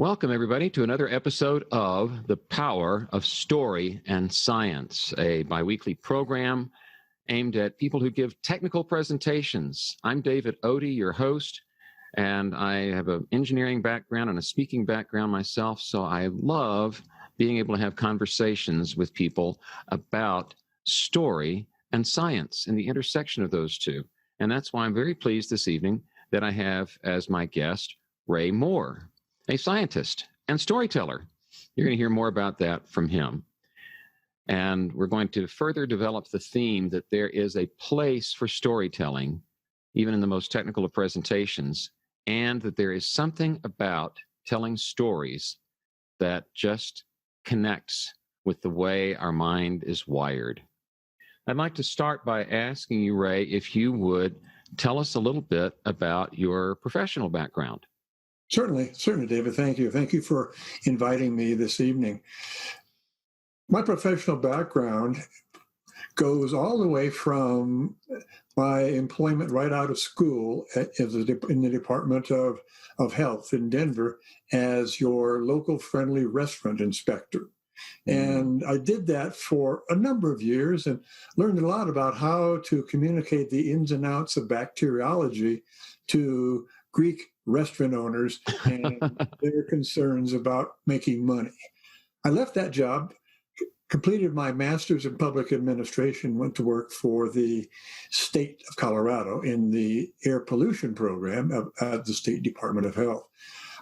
Welcome, everybody, to another episode of The Power of Story and Science, a biweekly program aimed at people who give technical presentations. I'm David Odie, your host, and I have an engineering background and a speaking background myself, so I love being able to have conversations with people about story and science and the intersection of those two. And that's why I'm very pleased this evening that I have as my guest Ray Mohr, a scientist and storyteller. You're going to hear more about that from him. And we're going to further develop the theme that there is a place for storytelling, even in the most technical of presentations, and that there is something about telling stories that just connects with the way our mind is wired. I'd like to start by asking you, Ray, if you would tell us a little bit about your professional background. Certainly, David. Thank you. Thank you for inviting me this evening. My professional background goes all the way from my employment right out of school in the Department of Health in Denver as your local friendly restaurant inspector. And I did that for a number of years and learned a lot about how to communicate the ins and outs of bacteriology to Greek restaurant owners and their concerns about making money. I left that job, completed my master's in public administration, went to work for the state of Colorado in the air pollution program at the State Department of Health.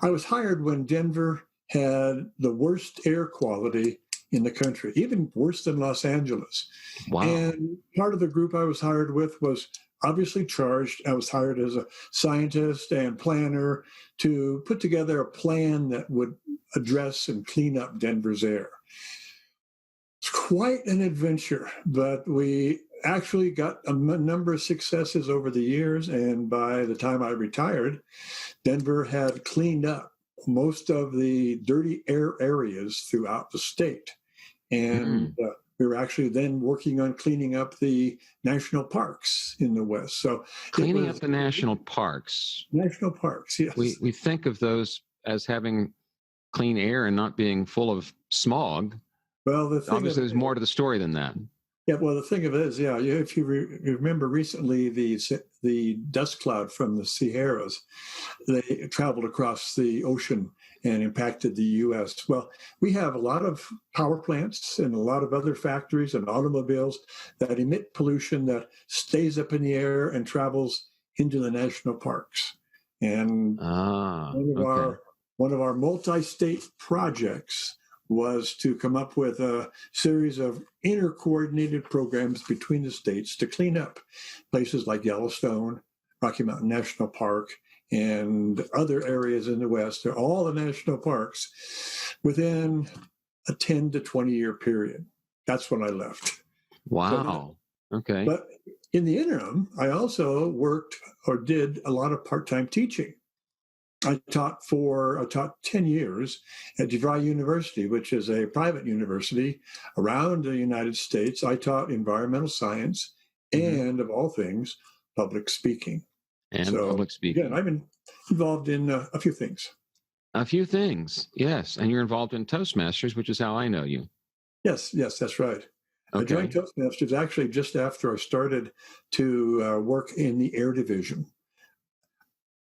I was hired when Denver had the worst air quality in the country, even worse than Los Angeles. Wow. And part of the group I was hired with was obviously charged. I was hired as a scientist and planner to put together a plan that would address and clean up Denver's air. It's quite an adventure, but we actually got a number of successes over the years. And by the time I retired, Denver had cleaned up most of the dirty air areas throughout the state. And we were actually then working on cleaning up the national parks in the West. So cleaning up the national parks. National parks, yes. We think of those as having clean air and not being full of smog. Well, obviously there's more to the story than that. Yeah, well, the thing of it is, if you remember recently the dust cloud from the Sierras, they traveled across the ocean and impacted the U.S. Well, we have a lot of power plants and a lot of other factories and automobiles that emit pollution that stays up in the air and travels into the national parks. And one of our multi-state projects was to come up with a series of inter-coordinated programs between the states to clean up places like Yellowstone, Rocky Mountain National Park, and other areas in the West. They're all the national parks within a 10 to 20 year period. That's when I left. Wow. Okay. But in the interim, I also did a lot of part-time teaching. I taught 10 years at DeVry University, which is a private university around the United States. I taught environmental science and, of all things, public speaking. Public speaking. Again, I've been involved in a few things. A few things, yes. And you're involved in Toastmasters, which is how I know you. Yes, that's right. Okay. I joined Toastmasters actually just after I started to work in the air division.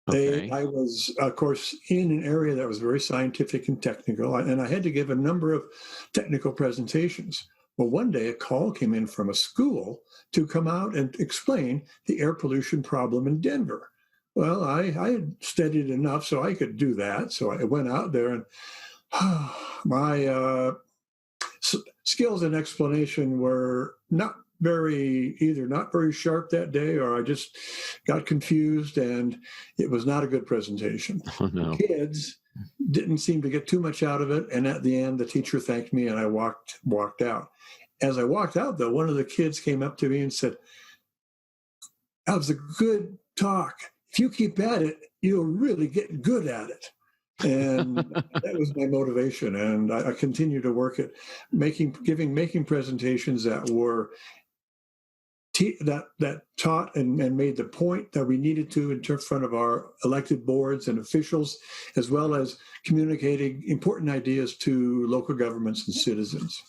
Okay. I was, of course, in an area that was very scientific and technical, and I had to give a number of technical presentations. Well, one day a call came in from a school to come out and explain the air pollution problem in Denver. Well, I had studied enough so I could do that. So I went out there, and my skills and explanation were not very sharp that day, or I just got confused, and it was not a good presentation. Oh, no. The kids didn't seem to get too much out of it, and at the end, the teacher thanked me, and I walked out. As I walked out, though, one of the kids came up to me and said, "That was a good talk. If you keep at it, you'll really get good at it." And that was my motivation, and I continued to work at making presentations that were that taught and made the point that we needed to in front of our elected boards and officials, as well as communicating important ideas to local governments and citizens.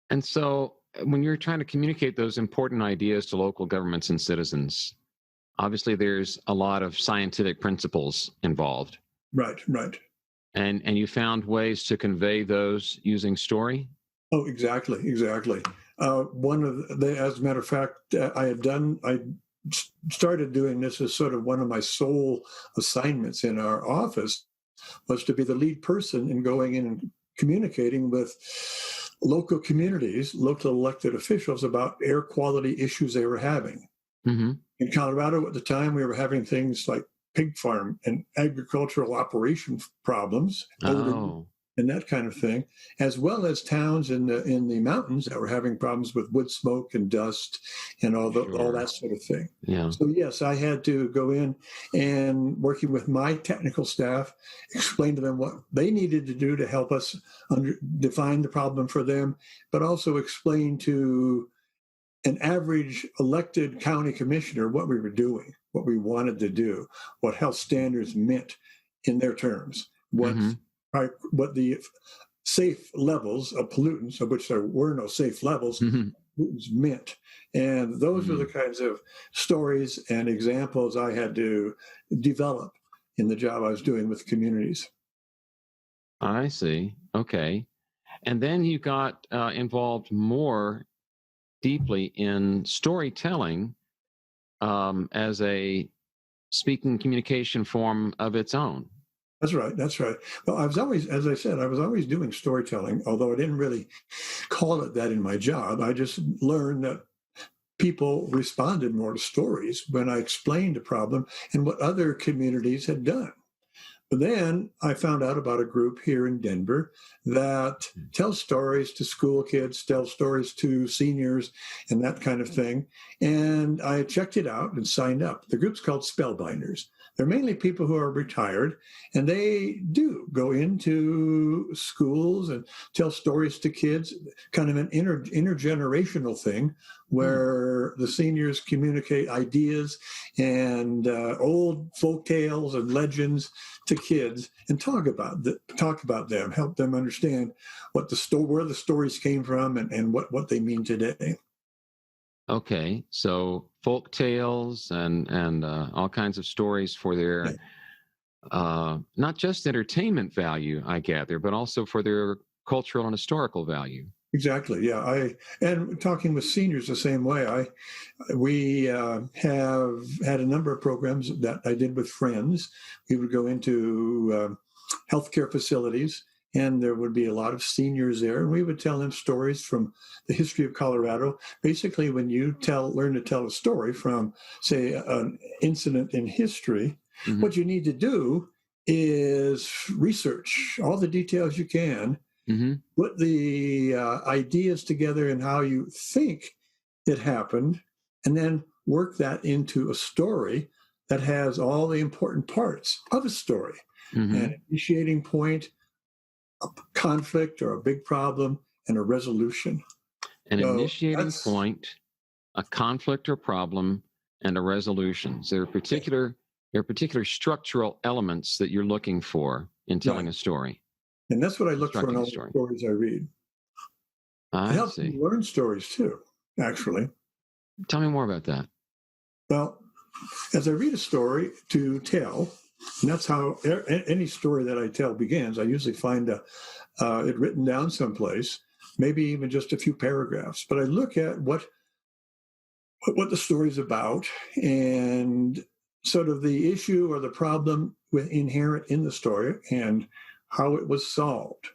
And so when you're trying to communicate those important ideas to local governments and citizens, obviously there's a lot of scientific principles involved. Right, right. And you found ways to convey those using story? Oh, exactly, exactly. One of the, as a matter of fact, I started doing this as sort of one of my sole assignments in our office, was to be the lead person in going in and communicating with local communities, local elected officials about air quality issues they were having. Mm-hmm. In Colorado at the time, we were having things like pig farm and agricultural operation problems, odor, and that kind of thing, as well as towns in the mountains that were having problems with wood smoke and dust and all that sort of thing. Yeah. So yes, I had to go in and, working with my technical staff, explain to them what they needed to do to help us define the problem for them, but also explain to an average elected county commissioner what we were doing, what we wanted to do, what health standards meant in their terms, what the safe levels of pollutants, of which there were no safe levels, pollutants meant. And those were the kinds of stories and examples I had to develop in the job I was doing with communities. I see. Okay. And then you got involved more deeply in storytelling as a speaking communication form of its own. That's right. That's right. Well, I was always, as I said, I was always doing storytelling, although I didn't really call it that in my job. I just learned that people responded more to stories when I explained a problem and what other communities had done. But then I found out about a group here in Denver that tells stories to school kids, tells stories to seniors, and that kind of thing. And I checked it out and signed up. The group's called Spellbinders. They're mainly people who are retired, and they do go into schools and tell stories to kids, kind of an intergenerational thing where the seniors communicate ideas and old folk tales and legends to kids and talk about them, help them understand what where the stories came from and what they mean today. Okay, so folk tales and all kinds of stories for their not just entertainment value, I gather, but also for their cultural and historical value. Exactly. Yeah. And talking with seniors the same way. We have had a number of programs that I did with friends. We would go into healthcare facilities, and there would be a lot of seniors there, and we would tell them stories from the history of Colorado. Basically, when you learn to tell a story from, say, an incident in history, what you need to do is research all the details you can. Put the ideas together and how you think it happened, and then work that into a story that has all the important parts of a story. An initiating point, a conflict or a big problem, and a resolution. An initiating point, a conflict or problem, and a resolution. So there are particular structural elements that you're looking for in telling a story. And that's what I look for in all the stories I read. It helps me learn stories too, actually. Tell me more about that. Well, as I read a story to tell, and that's how any story that I tell begins, I usually find it written down someplace, maybe even just a few paragraphs. But I look at what the story's about and sort of the issue or the problem inherent in the story and how it was solved.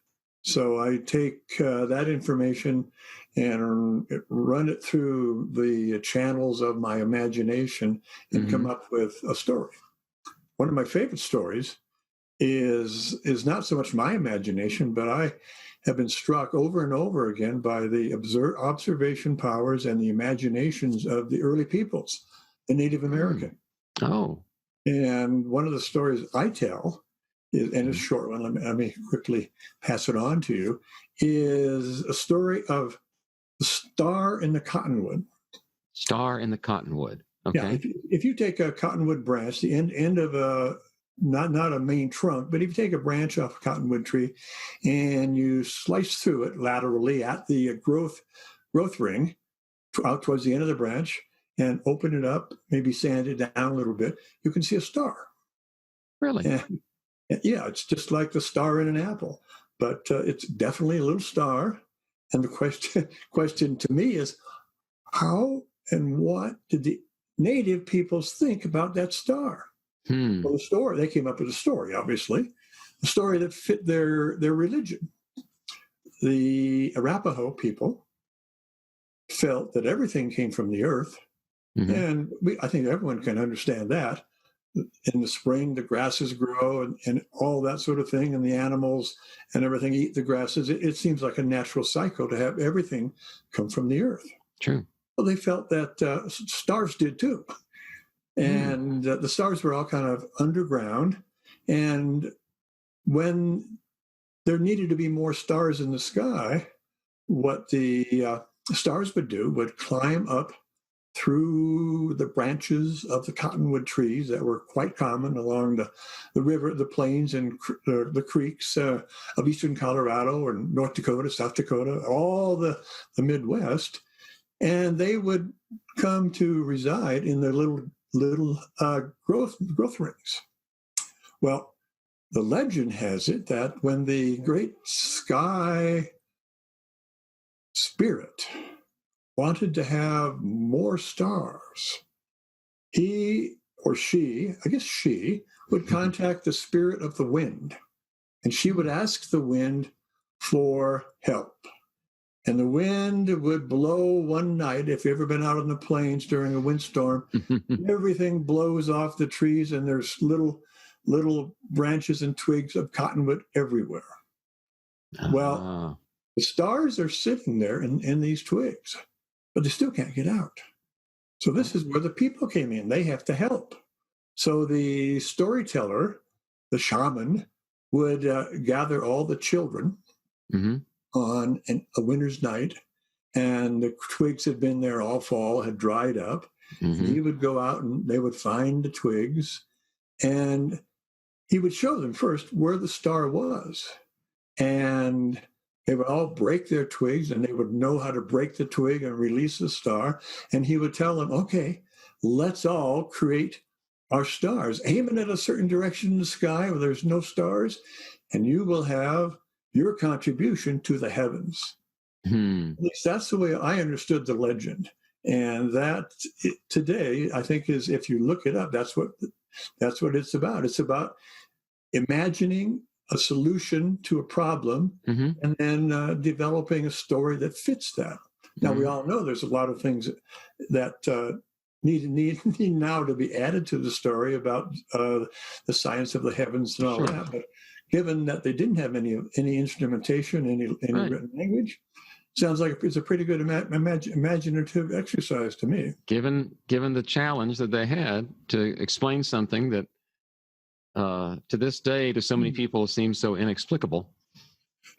So I take that information and run it through the channels of my imagination and come up with a story. One of my favorite stories is not so much my imagination, but I have been struck over and over again by the observation powers and the imaginations of the early peoples, the Native American. Oh. And one of the stories I tell, and it's a short one, let me quickly pass it on to you, is a story of the star in the cottonwood. Star in the cottonwood. Okay. Yeah, if you take a cottonwood branch, the end of a not a main trunk, but if you take a branch off a cottonwood tree and you slice through it laterally at the growth ring out towards the end of the branch and open it up, maybe sand it down a little bit, you can see a star. Really? And, yeah, it's just like the star in an apple, but it's definitely a little star. And the question to me is, how and what did the native peoples think about that star? Well, the story, they came up with a story, obviously, a story that fit their religion. The Arapaho people felt that everything came from the earth, and I think everyone can understand that. In the spring, the grasses grow and all that sort of thing, and the animals and everything eat the grasses. It seems like a natural cycle to have everything come from the earth. True. Well, they felt that stars did too. And the stars were all kind of underground. And when there needed to be more stars in the sky, what the stars would do would climb up through the branches of the cottonwood trees that were quite common along the river, the plains, and the creeks of eastern Colorado or North Dakota, South Dakota, all the Midwest. And they would come to reside in their little growth rings. Well, the legend has it that when the great sky spirit wanted to have more stars, he or she, I guess she, would contact the spirit of the wind, and she would ask the wind for help. And the wind would blow one night. If you've ever been out on the plains during a windstorm, everything blows off the trees, and there's little branches and twigs of cottonwood everywhere. Well, the stars are sitting there in these twigs, but they still can't get out. So this is where the people came in. They have to help. So the storyteller, the shaman, would gather all the children on a winter's night, and the twigs had been there all fall, had dried up. And he would go out and they would find the twigs, and he would show them first where the star was. And they would all break their twigs, and they would know how to break the twig and release the star. And he would tell them, okay, let's all create our stars, aiming at a certain direction in the sky where there's no stars, and you will have your contribution to the heavens. At least that's the way I understood the legend. And that today, I think, is, if you look it up, that's what it's about. It's about imagining a solution to a problem and then developing a story that fits that. Now, we all know there's a lot of things that need now to be added to the story about the science of the heavens and all that. But given that they didn't have any instrumentation, any written language, sounds like it's a pretty good imaginative exercise to me. Given the challenge that they had to explain something that to this day to so many people seems so inexplicable,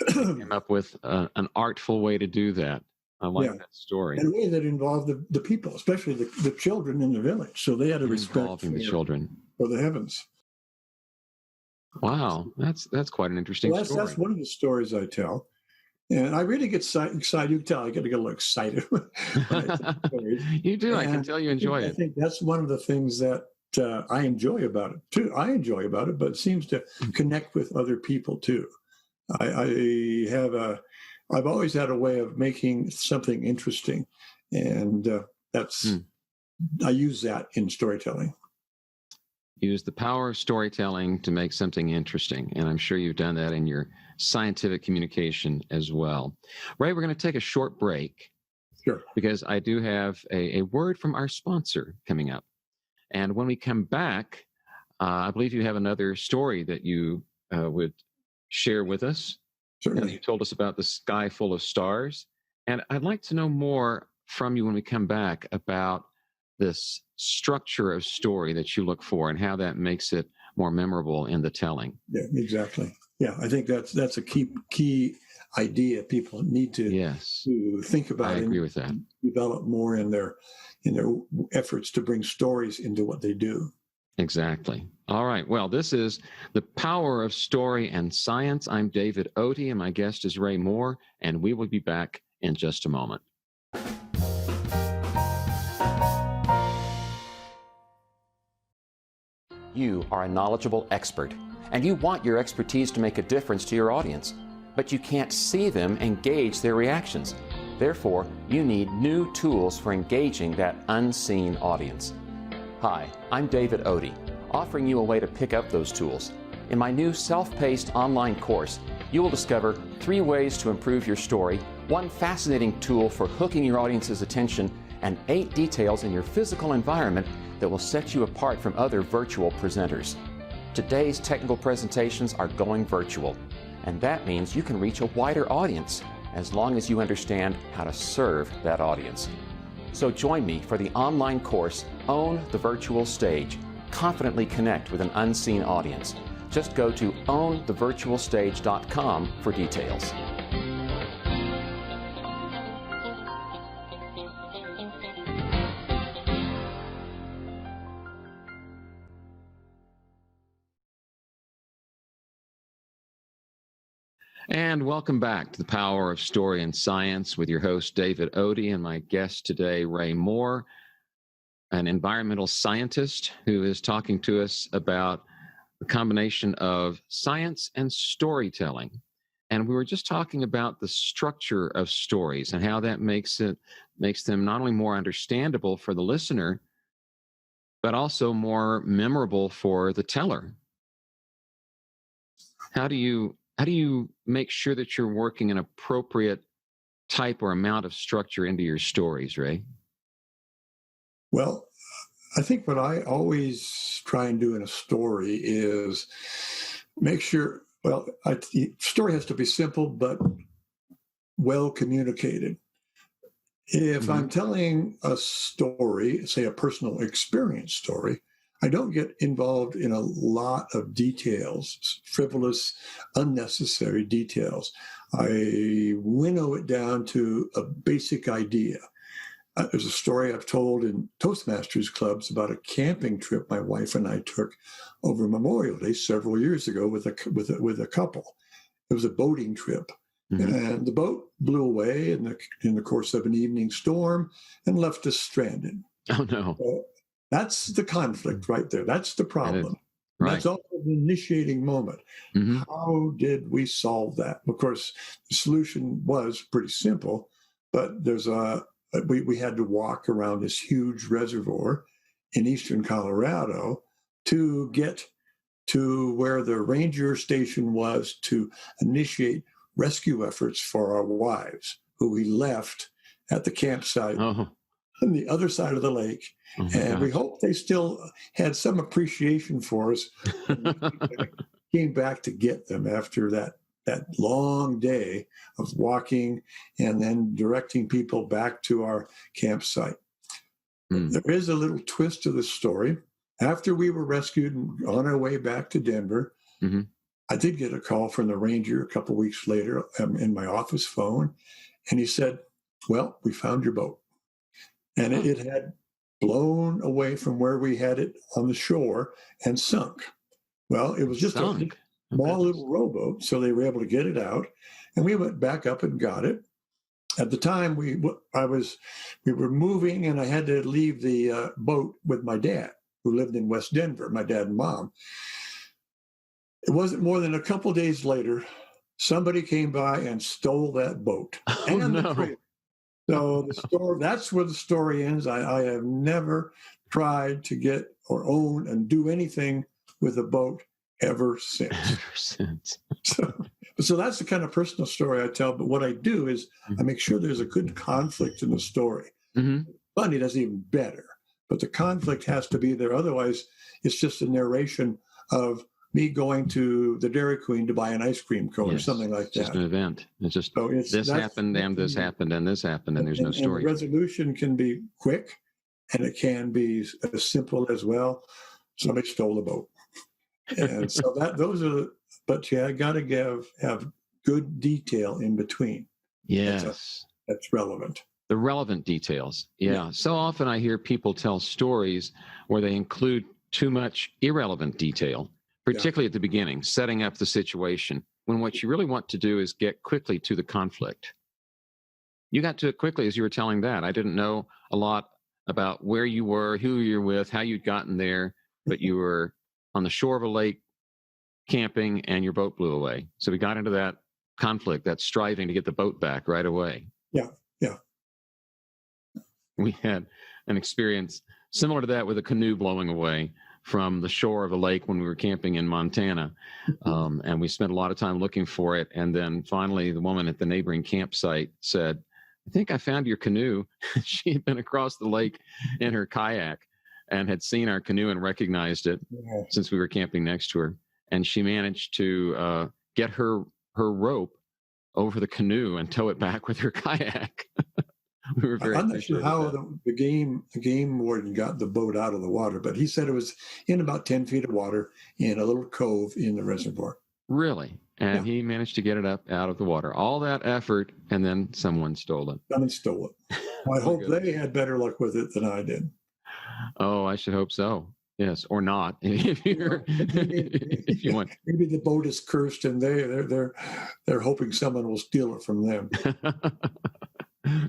they came up with an artful way to do that. I like that story. In a way that involved the people, especially the children in the village. So they had a respect for the children, for the heavens. Wow, that's quite an interesting story. That's one of the stories I tell. And I really get excited. You can tell I get a little excited. You do. I can tell you enjoy it. I think that's one of the things that I enjoy about it too. I enjoy about it, but it seems to connect with other people too. I've always had a way of making something interesting, and I use that in storytelling. Use the power of storytelling to make something interesting, and I'm sure you've done that in your scientific communication as well. Ray, we're going to take a short break. Sure. Because I do have a word from our sponsor coming up. And when we come back, I believe you have another story that you would share with us. Certainly. You told us about the sky full of stars. And I'd like to know more from you when we come back about this structure of story that you look for and how that makes it more memorable in the telling. Yeah, exactly. Yeah, I think that's a key idea people need to think about. I agree with that. Develop more in their efforts to bring stories into what they do. Exactly. All right. Well, this is The Power of Story and Science. I'm David Oatey, and my guest is Ray Mohr, and we will be back in just a moment. You are a knowledgeable expert, and you want your expertise to make a difference to your audience, but you can't see them engage their reactions. Therefore, you need new tools for engaging that unseen audience. Hi, I'm David Oatey, offering you a way to pick up those tools. In my new self-paced online course, you will discover 3 ways to improve your story, 1 fascinating tool for hooking your audience's attention, and 8 details in your physical environment that will set you apart from other virtual presenters. Today's technical presentations are going virtual, and that means you can reach a wider audience as long as you understand how to serve that audience. So join me for the online course, Own the Virtual Stage. Confidently connect with an unseen audience. Just go to ownthevirtualstage.com for details. And welcome back to The Power of Story and Science with your host, David Oatey, and my guest today, Ray Mohr, an environmental scientist who is talking to us about the combination of science and storytelling. And we were just talking about the structure of stories and how that makes them not only more understandable for the listener, but also more memorable for the teller. How do you make sure that you're working an appropriate type or amount of structure into your stories, Ray? Well, I think what I always try and do in a story is make sure, the story has to be simple but well communicated. If I'm telling a story, say a personal experience story, I don't get involved in a lot of details, frivolous, unnecessary details. I winnow it down to a basic idea. There's a story I've told in Toastmasters clubs about a camping trip my wife and I took over Memorial Day several years ago with a couple. It was a boating trip. And the boat blew away in the course of an evening storm and left us stranded. Oh, no. So that's the conflict right there. That's the problem. Right. That's also the initiating moment. How did we solve that? Of course, the solution was pretty simple, but we had to walk around this huge reservoir in eastern Colorado to get to where the ranger station was to initiate rescue efforts for our wives, who we left at the campsite on the other side of the lake. And we hope they still had some appreciation for us. Came back to get them after that long day of walking and then directing people back to our campsite. There is a little twist to the story. After we were rescued and on our way back to Denver, I did get a call from the ranger a couple of weeks later in my office phone, and he said, "Well, we found your boat." And it had blown away from where we had it on the shore and sunk. Well, it was just a small little rowboat, so they were able to get it out, and we went back up and got it. At the time, we were moving, and I had to leave the boat with my dad, who lived in West Denver, my dad and mom. It wasn't more than a couple of days later, somebody came by and stole that boat. The trailer. So that's where the story ends. I have never tried to get or own and do anything with a boat ever since. So that's the kind of personal story I tell. But what I do is I make sure there's a good conflict in the story. Funny does even better, but the conflict has to be there. Otherwise, it's just a narration of me going to the Dairy Queen to buy an ice cream cone or something like that. It's just an event. It's just this happened and this happened and this happened, and there's no story. And the resolution can be quick, and it can be as simple as, well, somebody stole the boat. And so but I got to have good detail in between. Yes. That's relevant. The relevant details. Yeah. So often I hear people tell stories where they include too much irrelevant detail, particularly at the beginning, setting up the situation, when what you really want to do is get quickly to the conflict. You got to it quickly as you were telling that. I didn't know a lot about where you were, who you're with, how you'd gotten there, but you were on the shore of a lake camping and your boat blew away. So we got into that conflict, that striving to get the boat back right away. Yeah, yeah. We had an experience similar to that with a canoe blowing away from the shore of a lake when we were camping in Montana. And we spent a lot of time looking for it. And then finally, the woman at the neighboring campsite said, I think I found your canoe. She had been across the lake in her kayak and had seen our canoe and recognized it since we were camping next to her. And she managed to get her rope over the canoe and tow it back with her kayak. We were very I'm not sure how the game warden got the boat out of the water, but he said it was in about 10 feet of water in a little cove in the reservoir. Really? And he managed to get it up out of the water. All that effort, and then someone stole it. Someone stole it. I hope they had better luck with it than I did. Oh, I should hope so. Yes, or not. If you want. Maybe the boat is cursed, and they're hoping someone will steal it from them.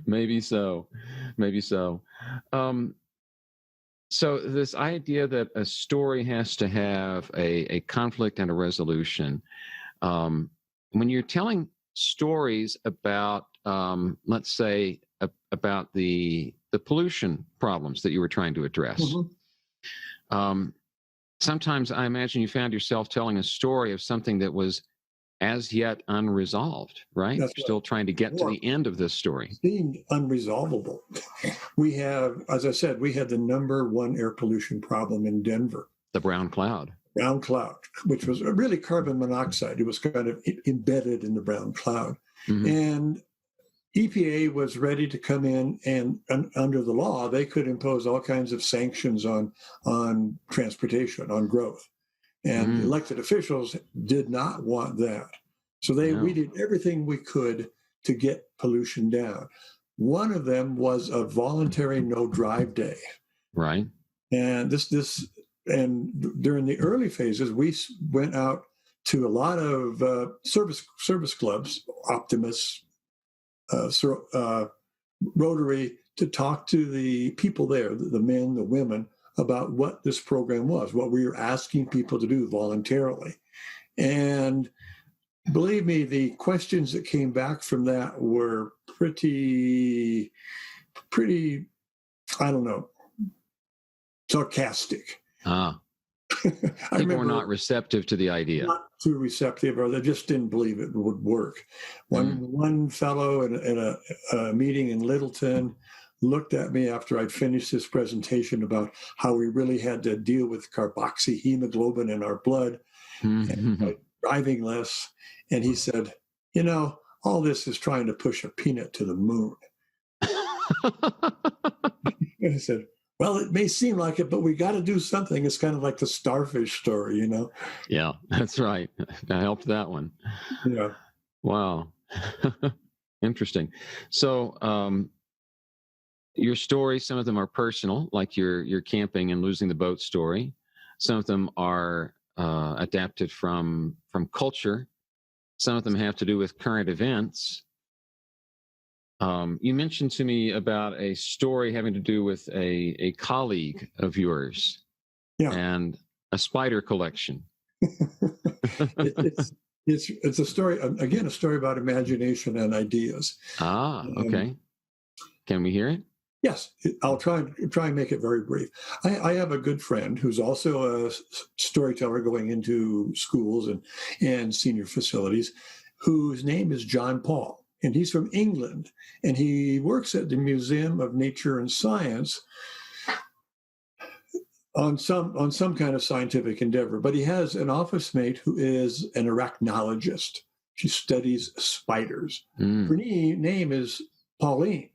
Maybe so. Maybe so. So this idea that a story has to have a conflict and a resolution. When you're telling stories about, let's say, about the pollution problems that you were trying to address, sometimes I imagine you found yourself telling a story of something that was as yet unresolved, right? You're still trying to get to the end of this story. It seemed unresolvable. We have, as I said, we had the #1 air pollution problem in Denver. The brown cloud. Brown cloud, which was really carbon monoxide. It was kind of embedded in the brown cloud. And EPA was ready to come in, and under the law, they could impose all kinds of sanctions on transportation, on growth. And elected officials did not want that. So we did everything we could to get pollution down. One of them was a voluntary no drive day. Right. And and during the early phases, we went out to a lot of service clubs, Optimus, Rotary, to talk to the people there, the men, the women, about what this program was, what we were asking people to do voluntarily. And believe me, the questions that came back from that were pretty, I don't know, sarcastic. People were not receptive to the idea. Not too receptive, or they just didn't believe it would work. One fellow in a meeting in Littleton looked at me after I'd finished this presentation about how we really had to deal with carboxyhemoglobin in our blood and driving less. And he said, all this is trying to push a peanut to the moon. And I said, well, it may seem like it, but we got to do something. It's kind of like the starfish story, Yeah, that's right. I helped that one. Yeah. Wow. Interesting. So, your stories, some of them are personal, like your camping and losing the boat story. Some of them are adapted from culture. Some of them have to do with current events. You mentioned to me about a story having to do with a colleague of yours and a spider collection. It's a story, again, a story about imagination and ideas. Okay. Can we hear it? Yes, I'll try and make it very brief. I have a good friend who's also a storyteller going into schools and senior facilities, whose name is John Paul, and he's from England, and he works at the Museum of Nature and Science on some kind of scientific endeavor. But he has an office mate who is an arachnologist. She studies spiders. Her name is Pauline.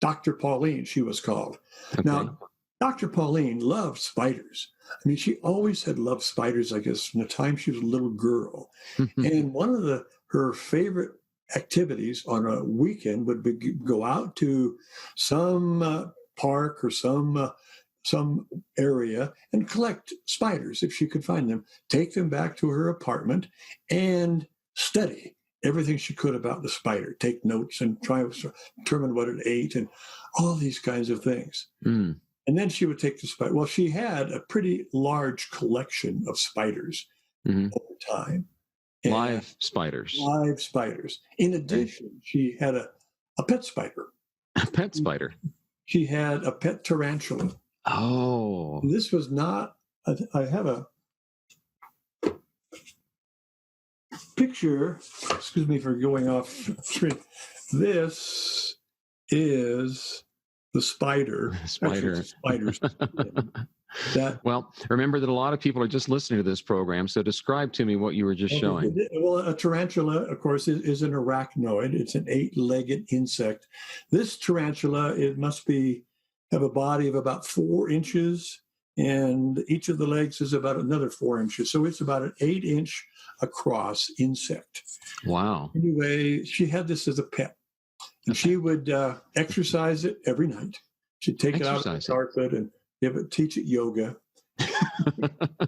Dr. Pauline, she was called. Okay. Now, Dr. Pauline loved spiders. I mean, she always had loved spiders, I guess, from the time she was a little girl. And one of her favorite activities on a weekend would be go out to some park or some some area and collect spiders if she could find them, take them back to her apartment and study everything she could about the spider, take notes and try to determine what it ate and all these kinds of things. Mm. And then she would take the spider. Well, she had a pretty large collection of spiders over time. Live spiders. Live spiders. In addition, she had a pet spider. A pet spider. She had a pet tarantula. Oh. And this was not, I have a picture, excuse me for going off screen. This is the spider. Spider. Spiders. Well, remember that a lot of people are just listening to this program, so describe to me what you were just showing. Well, a tarantula, of course, is an arachnoid. It's an 8-legged insect. This tarantula, it must have a body of about 4 inches, and each of the legs is about another 4 inches. So it's about an 8-inch across insect. Wow. Anyway, she had this as a pet. And she would exercise it every night. She'd take it out of the carpet and teach it yoga.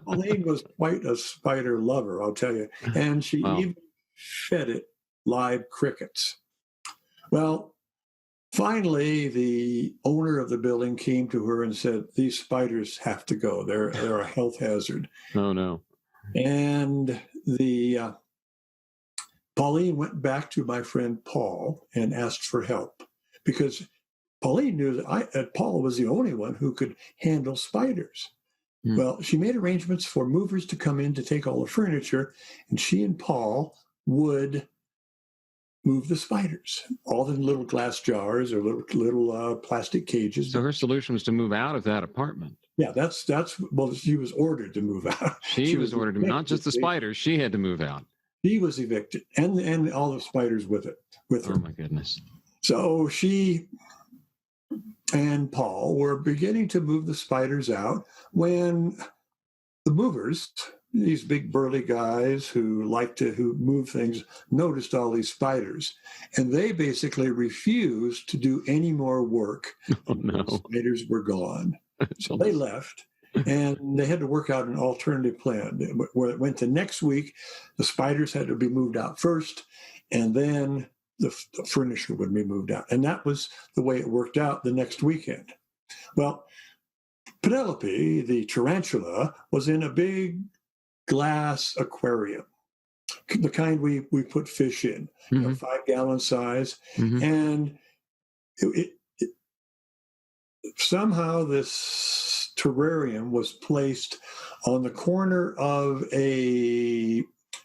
Pauline was quite a spider lover, I'll tell you. And she even fed it live crickets. Well, finally, the owner of the building came to her and said, these spiders have to go. They're a health hazard. Oh, no. And Pauline went back to my friend Paul and asked for help because Pauline knew that Paul was the only one who could handle spiders. Mm. Well, she made arrangements for movers to come in to take all the furniture, and she and Paul would move the spiders, all in little glass jars or little plastic cages. So her solution was to move out of that apartment. Yeah, that's well, she was ordered to move out. She was ordered to, not just the spiders, she had to move out. She was evicted, and all the spiders with her. Oh my goodness! So she and Paul were beginning to move the spiders out when the movers, these big burly guys who move things, noticed all these spiders, and they basically refused to do any more work. Oh no! The spiders were gone, so they left. And they had to work out an alternative plan. Where it went to next week, the spiders had to be moved out first, and then the furniture would be moved out. And that was the way it worked out the next weekend. Well, Penelope, the tarantula, was in a big glass aquarium, the kind we put fish in, 5-gallon size. And somehow this terrarium was placed on the corner of a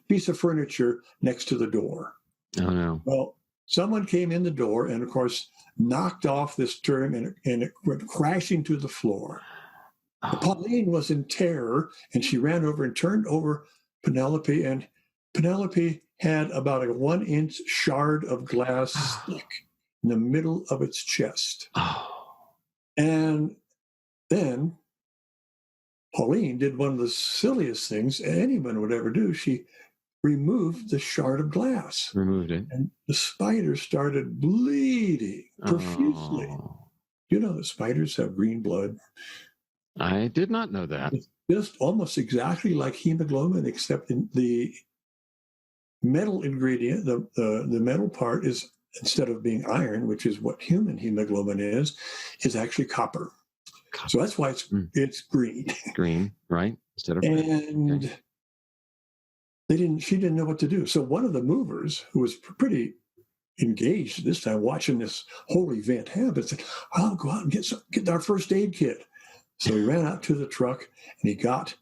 piece of furniture next to the door. Oh, no. Well, someone came in the door and, of course, knocked off this terrarium, and it went crashing to the floor. Oh. Pauline was in terror, and she ran over and turned over Penelope, and Penelope had about a 1-inch shard of glass stuck in the middle of its chest. Oh. And then Pauline did one of the silliest things anyone would ever do. She removed the shard of glass. Removed it. And the spider started bleeding profusely. Oh. You know that spiders have green blood. I did not know that. It's just almost exactly like hemoglobin, except in the metal ingredient, the metal part is, instead of being iron, which is what human hemoglobin is actually copper. So that's why it's green. Green, right? Instead of red. And she didn't know what to do. So one of the movers, who was pretty engaged this time, watching this whole event happen, said, "I'll go out and get our first aid kit." So he ran out to the truck and he got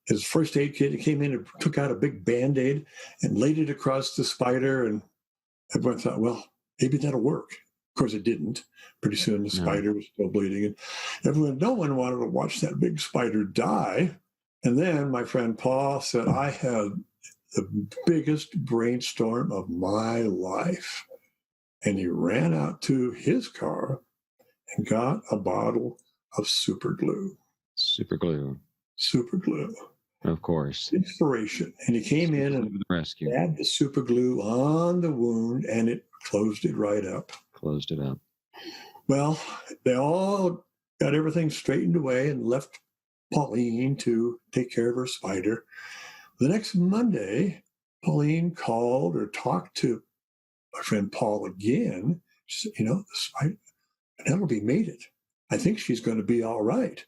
his first aid kit. He came in and took out a big Band-Aid and laid it across the spider. And everyone thought, well, maybe that'll work. Of course, it didn't. Pretty soon the spider was still bleeding. And no one wanted to watch that big spider die. And then my friend Paul said, I had the biggest brainstorm of my life. And he ran out to his car and got a bottle of super glue. Super glue. Super glue. Of course. Inspiration. And he came in and dabbed the super glue on the wound, and it closed it right up. Closed it up. Well, they all got everything straightened away and left Pauline to take care of her spider. The next Monday, Pauline called or talked to my friend Paul again. She said, the spider, Penelope made it. I think she's going to be all right.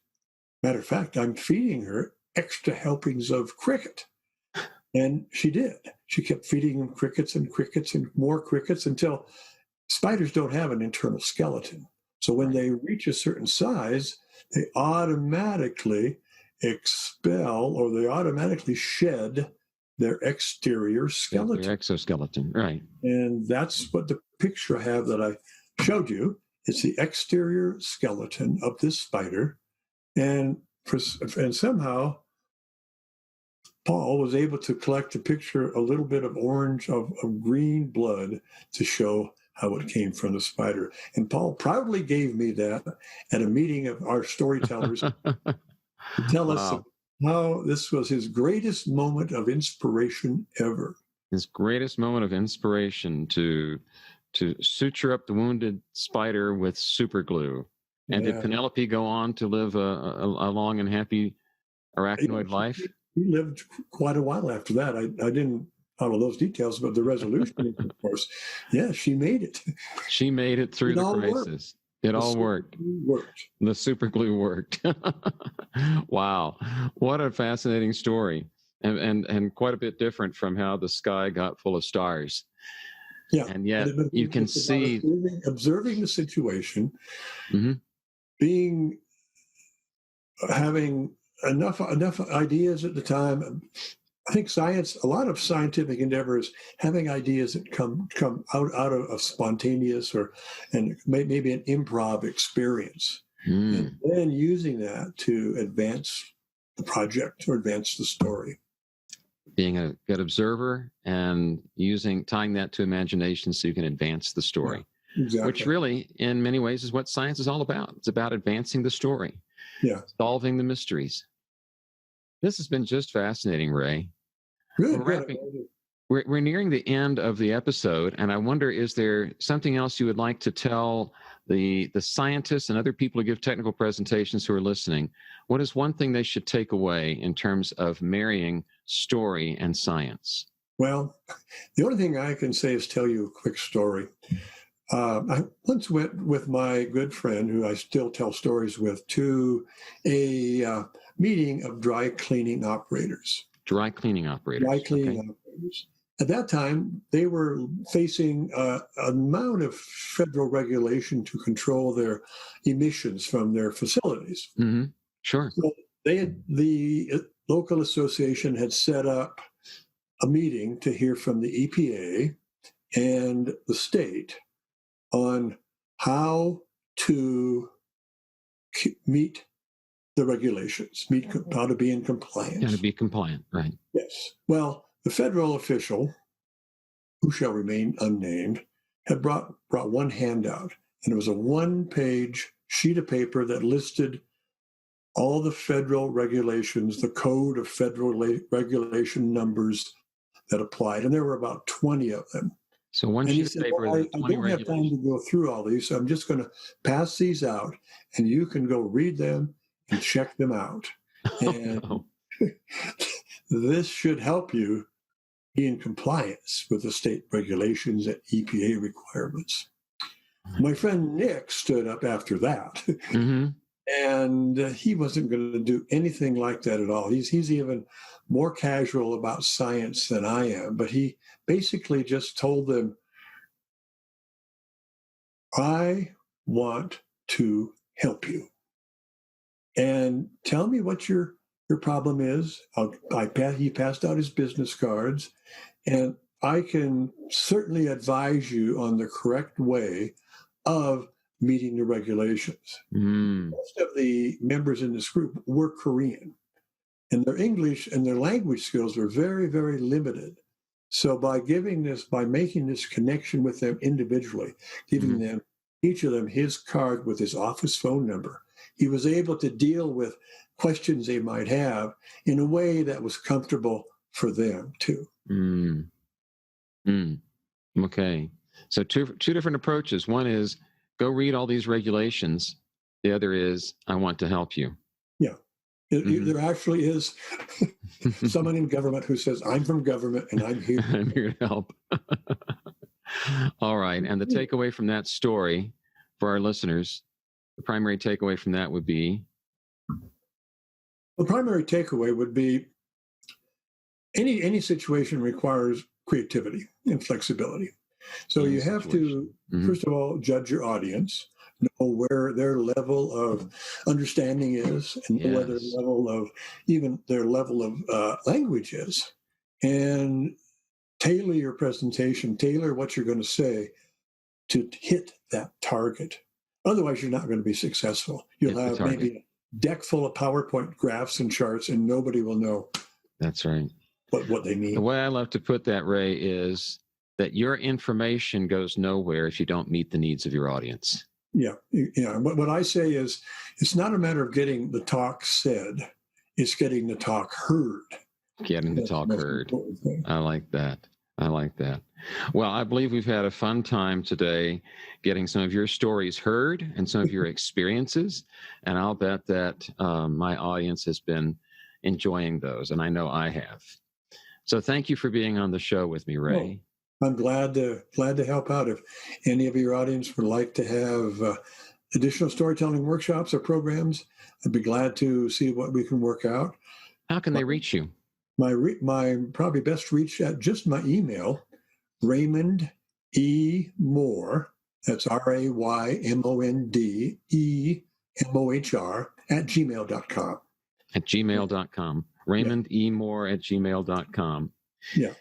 Matter of fact, I'm feeding her extra helpings of cricket. And she did. She kept feeding them crickets and more crickets until spiders don't have an internal skeleton. So when they reach a certain size, they automatically expel or they automatically shed their exterior skeleton. Their exoskeleton, right. And that's what the picture I have that I showed you. It's the exterior skeleton of this spider. And somehow Paul was able to collect a picture, a little bit of orange, of green blood to show how it came from the spider. And Paul proudly gave me that at a meeting of our storytellers to tell us how this was his greatest moment of inspiration ever. His greatest moment of inspiration to suture up the wounded spider with super glue. And did Penelope go on to live a long and happy arachnoid life? He lived quite a while after that. I didn't follow those details, but the resolution, of course, she made it. She made it through the crisis. It all worked. The super glue worked. Wow. What a fascinating story. And quite a bit different from how the sky got full of stars. Yeah. And yet you can see observing the situation, having enough ideas at the time. I think a lot of scientific endeavors, having ideas that come out of a spontaneous and maybe an improv experience, and then using that to advance the project or advance the story. Being a good observer and tying that to imagination so you can advance the story. Yeah, exactly. Which really, in many ways, is what science is all about. It's about advancing the story. Yeah. Solving the mysteries. This has been just fascinating, Ray. We're nearing the end of the episode, and I wonder, is there something else you would like to tell the scientists and other people who give technical presentations who are listening? What is one thing they should take away in terms of marrying story and science? Well, the only thing I can say is tell you a quick story. I once went with my good friend, who I still tell stories with, to a meeting of dry cleaning operators. Dry cleaning operators. At that time, they were facing an amount of federal regulation to control their emissions from their facilities. Mm-hmm. Sure. So the local association had set up a meeting to hear from the EPA and the state on how to meet the regulations, how to be in compliance. How to be compliant, right. Yes. Well, the federal official, who shall remain unnamed, had brought one handout, and it was a one-page sheet of paper that listed all the federal regulations, the code of federal regulation numbers that applied, and there were about 20 of them. So one sheet of paper with 20 I don't have time to go through all these, so I'm just going to pass these out, and you can go read them and check them out. And this should help you be in compliance with the state regulations and EPA requirements. My friend Nick stood up after that, and he wasn't going to do anything like that at all. He's even more casual about science than I am, but he basically just told them, I want to help you. And tell me what your problem is. He passed out his business cards, and I can certainly advise you on the correct way of meeting the regulations. Most of the members in this group were Korean, and their English and their language skills were very, very limited. So by making this connection with them individually, giving them, each of them, his card with his office phone number, he was able to deal with questions they might have in a way that was comfortable for them too. Okay. So two different approaches. One is go read all these regulations The other is, I want to help you. Yeah. There actually is someone in government who says, I'm from government and I'm here. I'm here to help. All right. And the takeaway from that story for our listeners, the primary takeaway from that would be? The primary takeaway would be any situation requires creativity and flexibility. So you have to, first of all, judge your audience, know where their level of understanding is, and know where their level of language is, and tailor your presentation, tailor what you're going to say to hit that target. Otherwise, you're not going to be successful. You'll have maybe a deck full of PowerPoint graphs and charts, and nobody will know. That's right. What they mean. The way I love to put that, Ray, is that your information goes nowhere if you don't meet the needs of your audience. Yeah. What I say is, it's not a matter of getting the talk said; it's getting the talk heard. Getting the talk heard. I like that. Well, I believe we've had a fun time today getting some of your stories heard and some of your experiences, and I'll bet that my audience has been enjoying those, and I know I have. So thank you for being on the show with me, Ray. I'm glad to help out. If any of your audience would like to have additional storytelling workshops or programs, I'd be glad to see what we can work out. How can they reach you? My probably best reach at just my email, Raymond E. Mohr, that's RaymondeMohr @gmail.com. At gmail.com. RaymondEMohr@gmail.com. Yeah.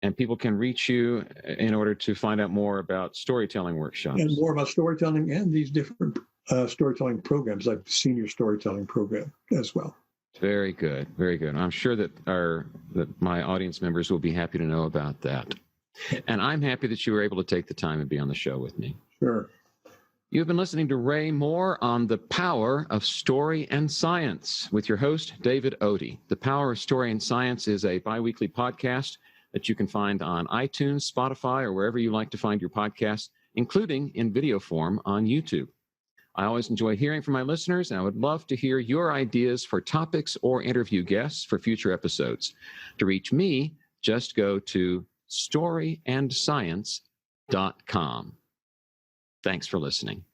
And people can reach you in order to find out more about storytelling workshops. And more about storytelling and these different storytelling programs, like senior storytelling program as well. Very good. Very good. I'm sure that my audience members will be happy to know about that. And I'm happy that you were able to take the time and be on the show with me. Sure. You've been listening to Ray Mohr on The Power of Story and Science with your host, David Odie. The Power of Story and Science is a biweekly podcast that you can find on iTunes, Spotify, or wherever you like to find your podcasts, including in video form on YouTube. I always enjoy hearing from my listeners, and I would love to hear your ideas for topics or interview guests for future episodes. To reach me, just go to storyandscience.com. Thanks for listening.